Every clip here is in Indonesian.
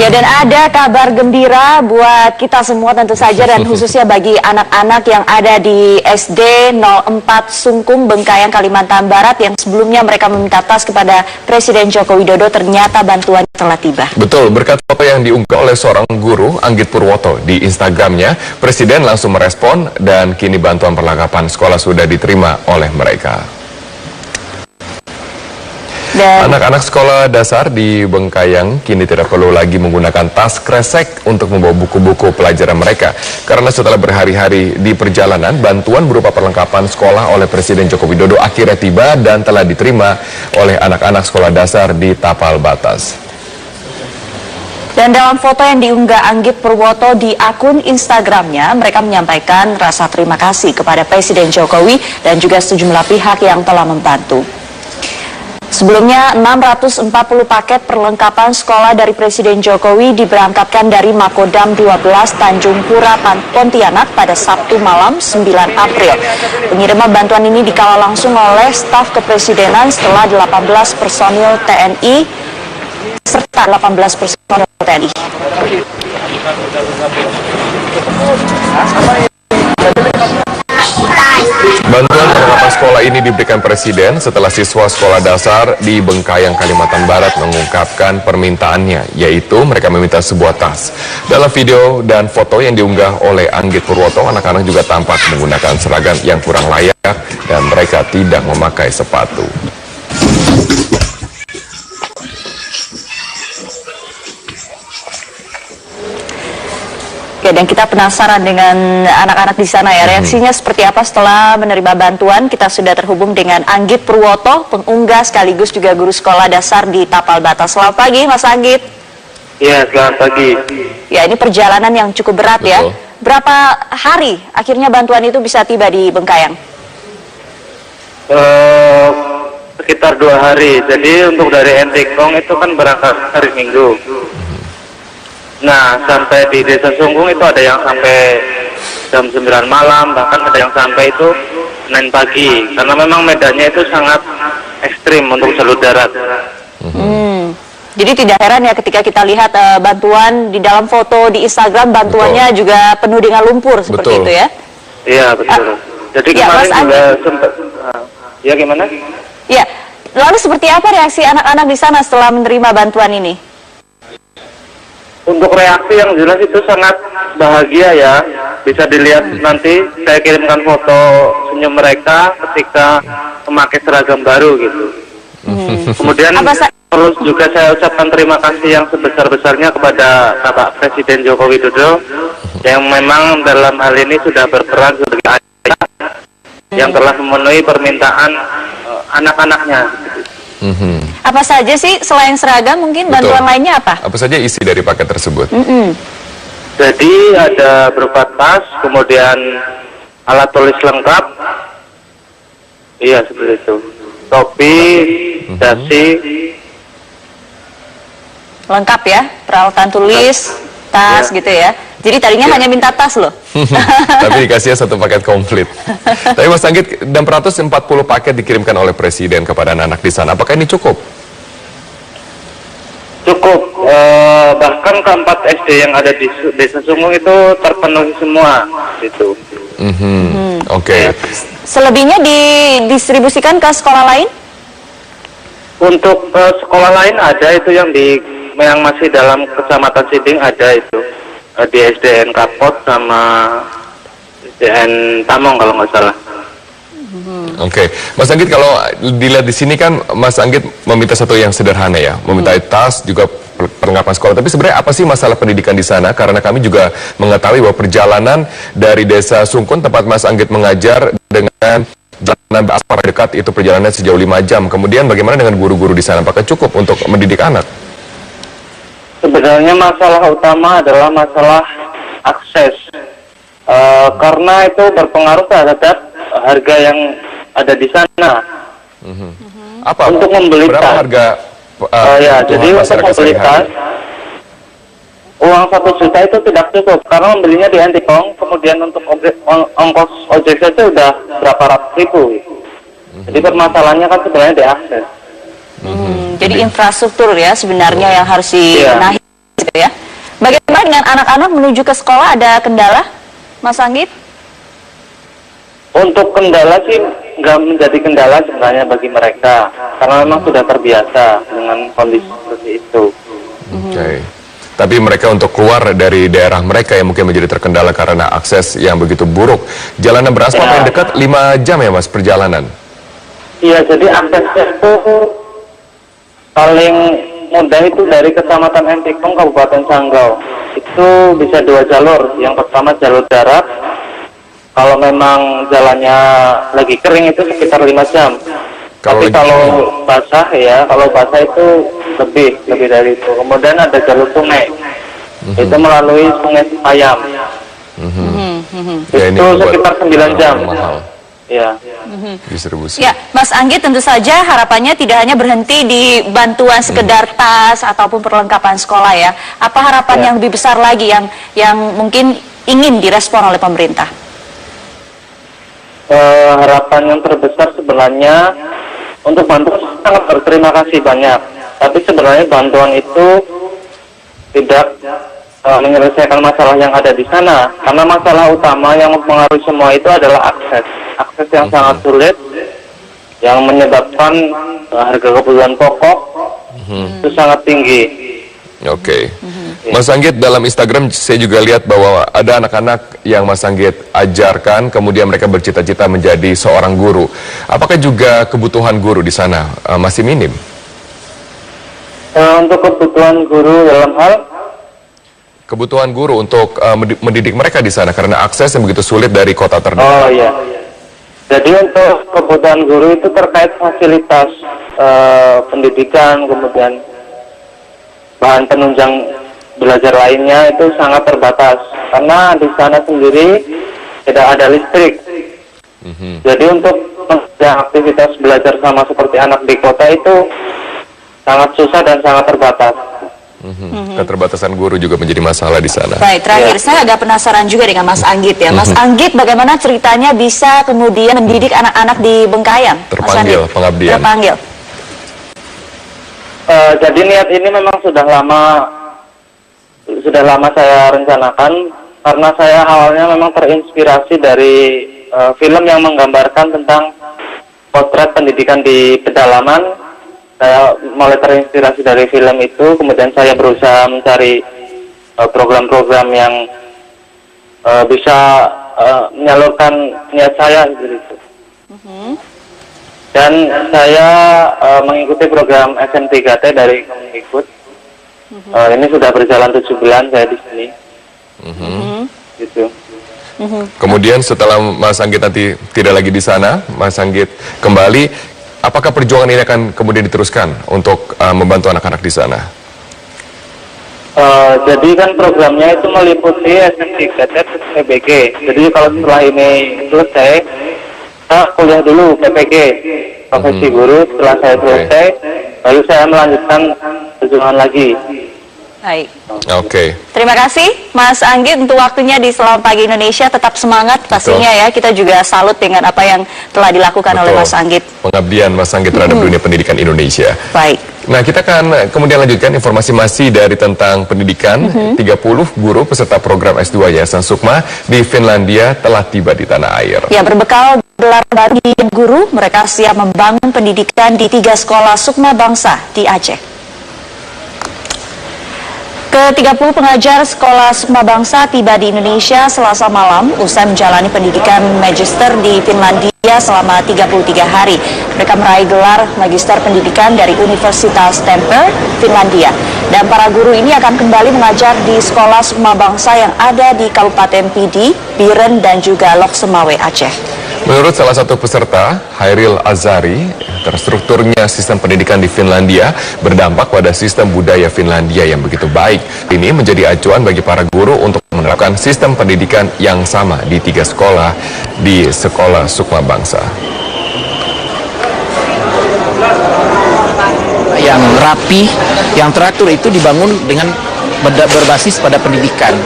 Ya, dan ada kabar gembira buat kita semua tentu saja, dan khususnya bagi anak-anak yang ada di SD 04 Sungkung, Bengkayang, Kalimantan Barat, yang sebelumnya mereka meminta tas kepada Presiden Joko Widodo. Ternyata bantuan telah tiba. Betul, berkat foto yang diunggah oleh seorang guru, Anggit Purwoto, di Instagramnya, Presiden langsung merespon dan kini bantuan perlengkapan sekolah sudah diterima oleh mereka. Anak-anak sekolah dasar di Bengkayang kini tidak perlu lagi menggunakan tas kresek untuk membawa buku-buku pelajaran mereka. Karena setelah berhari-hari di perjalanan, bantuan berupa perlengkapan sekolah oleh Presiden Joko Widodo akhirnya tiba dan telah diterima oleh anak-anak sekolah dasar di Tapal Batas. Dan dalam foto yang diunggah Anggit Purwoto di akun Instagramnya, mereka menyampaikan rasa terima kasih kepada Presiden Jokowi dan juga sejumlah pihak yang telah membantu. Sebelumnya, 640 paket perlengkapan sekolah dari Presiden Jokowi diberangkatkan dari Makodam 12 Tanjung Pura, Pontianak pada Sabtu malam 9 April. Pengiriman bantuan ini dikawal langsung oleh staf kepresidenan setelah 18 personil TNI serta 18 personil TNI. Bantuan perlengkapan sekolah ini diberikan Presiden setelah siswa sekolah dasar di Bengkayang, Kalimantan Barat mengungkapkan permintaannya, yaitu mereka meminta sebuah tas. Dalam video dan foto yang diunggah oleh Anggit Purwoto, anak-anak juga tampak menggunakan seragam yang kurang layak dan mereka tidak memakai sepatu. Oke, dan kita penasaran dengan anak-anak di sana ya, reaksinya seperti apa setelah menerima bantuan. Kita sudah terhubung dengan Anggit Purwoto, pengunggah sekaligus juga guru sekolah dasar di Tapal Batas. Selamat pagi, Mas Anggit. Ya, selamat pagi. Ya, ini perjalanan yang cukup berat. Betul. Ya. Berapa hari akhirnya bantuan itu bisa tiba di Bengkayang? Sekitar 2 hari. Jadi untuk dari Entikong itu kan berangkat hari Minggu. Nah, sampai di Desa Sungkung itu ada yang sampai jam 9 malam, bahkan ada yang sampai itu Senin pagi. Karena memang medannya itu sangat ekstrim untuk jalur darat. Jadi tidak heran ya ketika kita lihat bantuan di dalam foto di Instagram, bantuannya juga penuh dengan lumpur seperti itu ya? Iya, betul. Jadi ya, kemarin juga sempat, ya gimana? Ya, lalu seperti apa reaksi anak-anak di sana setelah menerima bantuan ini? Untuk reaksi yang jelas itu sangat bahagia ya. Bisa dilihat nanti saya kirimkan foto senyum mereka ketika memakai seragam baru gitu. Kemudian perlu juga saya ucapkan terima kasih yang sebesar-besarnya kepada Bapak Presiden Joko Widodo yang memang dalam hal ini sudah berperan sebagai ayah yang telah memenuhi permintaan anak-anaknya. Apa saja sih selain seragam, mungkin bantuan lainnya apa? Apa saja isi dari paket tersebut? Jadi ada berupa tas, kemudian alat tulis lengkap, iya seperti itu, topi, dasi, lengkap ya, peralatan tulis, tas gitu ya. Jadi tadinya hanya minta tas loh. Tapi dikasihnya satu paket komplit. Tapi Mas Anggit, 640 paket dikirimkan oleh Presiden kepada anak-anak di sana. Apakah ini cukup? Cukup. Bahkan keempat SD yang ada di Desa Sungkung itu terpenuhi semua. Gitu. Oke. Selebihnya didistribusikan ke sekolah lain? Untuk sekolah lain ada itu yang masih dalam Kecamatan Siding ada itu. Di SDN Kapot sama SDN Tamong kalau nggak salah. Oke, Mas Anggit, kalau dilihat di sini kan Mas Anggit meminta satu yang sederhana ya, meminta tas juga perlengkapan sekolah. Tapi sebenarnya apa sih masalah pendidikan di sana? Karena kami juga mengetahui bahwa perjalanan dari Desa Sungkun tempat Mas Anggit mengajar dengan jalanan aspal dekat itu perjalanan sejauh 5 jam. Kemudian bagaimana dengan guru-guru di sana? Apakah cukup untuk mendidik anak? Sebenarnya masalah utama adalah masalah akses, karena itu berpengaruh terhadap harga yang ada di sana. Apa? Untuk membeli berapa tas? Harga? Jadi untuk membeli tas, uang 1 juta itu tidak cukup karena membelinya di Entikong, kemudian untuk ongkos ojek saja udah berapa ratus ribu. Jadi permasalahannya kan sebenarnya di akses. Jadi infrastruktur ya sebenarnya yang harus dibenahi gitu ya. Bagaimana dengan anak-anak menuju ke sekolah, ada kendala, Mas Anggit? Untuk kendala sih nggak menjadi kendala sebenarnya bagi mereka, karena memang sudah terbiasa dengan kondisi seperti itu. Oke. Tapi mereka untuk keluar dari daerah mereka yang mungkin menjadi terkendala karena akses yang begitu buruk. Jalanan beraspal paling dekat 5 jam ya Mas perjalanan? Iya, jadi aksesnya itu paling mudah itu dari Kecamatan Entikong, Kabupaten Sanggau. Itu bisa 2 jalur. Yang pertama jalur darat. Kalau memang jalannya lagi kering itu sekitar 5 jam. Tapi kalau basah ya, kalau basah itu lebih dari itu. Kemudian ada jalur sungai. Itu melalui Sungai Cipayam. Ya, ini Itu sekitar 9 jam. mahal Ya. distribusi. Ya, Mas Anggit, tentu saja harapannya tidak hanya berhenti di bantuan sekedar tas ataupun perlengkapan sekolah ya. Apa harapan yang lebih besar lagi yang mungkin ingin direspon oleh pemerintah? Harapan yang terbesar sebenarnya untuk bantuan sangat berterima kasih banyak. Tapi sebenarnya bantuan itu tidak menyelesaikan masalah yang ada di sana, karena masalah utama yang mempengaruhi semua itu adalah akses yang sangat sulit, yang menyebabkan harga kebutuhan pokok itu sangat tinggi. Oke. Mas Anggit, dalam Instagram saya juga lihat bahwa ada anak-anak yang Mas Anggit ajarkan, kemudian mereka bercita-cita menjadi seorang guru. Apakah juga kebutuhan guru di sana masih minim? Untuk kebutuhan guru dalam hal Kebutuhan guru untuk mendidik mereka di sana karena akses yang begitu sulit dari kota terdekat. Oh iya. Jadi untuk kebutuhan guru itu terkait fasilitas pendidikan, kemudian bahan penunjang belajar lainnya itu sangat terbatas karena di sana sendiri tidak ada listrik. Jadi untuk aktivitas belajar sama seperti anak di kota itu sangat susah dan sangat terbatas. Keterbatasan guru juga menjadi masalah di sana. Baik, terakhir saya agak penasaran juga dengan Mas Anggit ya. Mas Anggit, bagaimana ceritanya bisa kemudian mendidik anak-anak di Bengkayang? Terpanggil pengabdian. Terpanggil. Jadi niat ini memang sudah lama saya rencanakan karena saya awalnya memang terinspirasi dari film yang menggambarkan tentang potret pendidikan di pedalaman. Saya mulai terinspirasi dari film itu, kemudian saya berusaha mencari program-program yang bisa menyalurkan niat saya gitu. Dan saya mengikuti program SM3T dari Kemendikbud. Ini sudah berjalan 7 bulan saya di sini. Gitu. Kemudian setelah Mas Anggit nanti tidak lagi di sana, Mas Anggit kembali, apakah perjuangan ini akan kemudian diteruskan untuk membantu anak-anak di sana? Jadi kan programnya itu meliputi SM3T PBG. Jadi kalau setelah ini selesai, saya kuliah dulu PPG, profesi guru. Setelah saya selesai, lalu saya melanjutkan perjuangan lagi. Baik. Oke. Terima kasih Mas Anggit untuk waktunya di Selamat Pagi Indonesia. Tetap semangat pastinya ya. Kita juga salut dengan apa yang telah dilakukan oleh Mas Anggit. Pengabdian Mas Anggit terhadap dunia pendidikan Indonesia. Baik. Nah, kita akan kemudian lanjutkan informasi masih dari tentang pendidikan. 30 guru peserta program S2 Yayasan Sukma di Finlandia telah tiba di tanah air. Ya, berbekal gelar baru di guru, mereka siap membangun pendidikan di 3 sekolah Sukma Bangsa di Aceh. Ke-30 pengajar sekolah Sukma Bangsa tiba di Indonesia Selasa malam usai menjalani pendidikan magister di Finlandia selama 33 hari. Mereka meraih gelar magister pendidikan dari Universitas Tampere, Finlandia. Dan para guru ini akan kembali mengajar di sekolah Sukma Bangsa yang ada di Kabupaten Pidi, Biren, dan juga Lok Semawe, Aceh. Menurut salah satu peserta, Hairil Azari, terstrukturnya sistem pendidikan di Finlandia berdampak pada sistem budaya Finlandia yang begitu baik. Ini menjadi acuan bagi para guru untuk menerapkan sistem pendidikan yang sama di 3 sekolah di sekolah Sukma Bangsa. Yang rapi, yang teratur itu dibangun dengan berbasis pada pendidikan.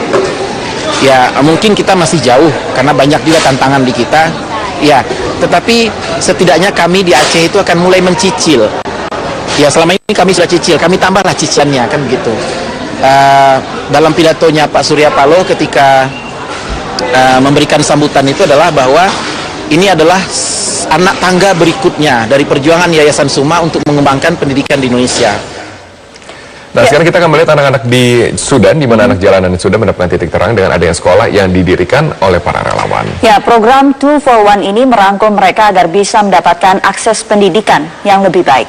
Ya, mungkin kita masih jauh karena banyak juga tantangan di kita. Ya, tetapi setidaknya kami di Aceh itu akan mulai mencicil. Ya, selama ini kami sudah cicil, kami tambahlah cicilannya, kan begitu. dalam pidatonya Pak Surya Paloh ketika memberikan sambutan itu adalah bahwa ini adalah anak tangga berikutnya dari perjuangan Yayasan Suma untuk mengembangkan pendidikan di Indonesia. Nah, sekarang kita akan melihat anak-anak di Sudan, di mana anak jalanan sudah mendapatkan titik terang dengan adanya sekolah yang didirikan oleh para relawan. Ya, program 2 for 1 ini merangkul mereka agar bisa mendapatkan akses pendidikan yang lebih baik.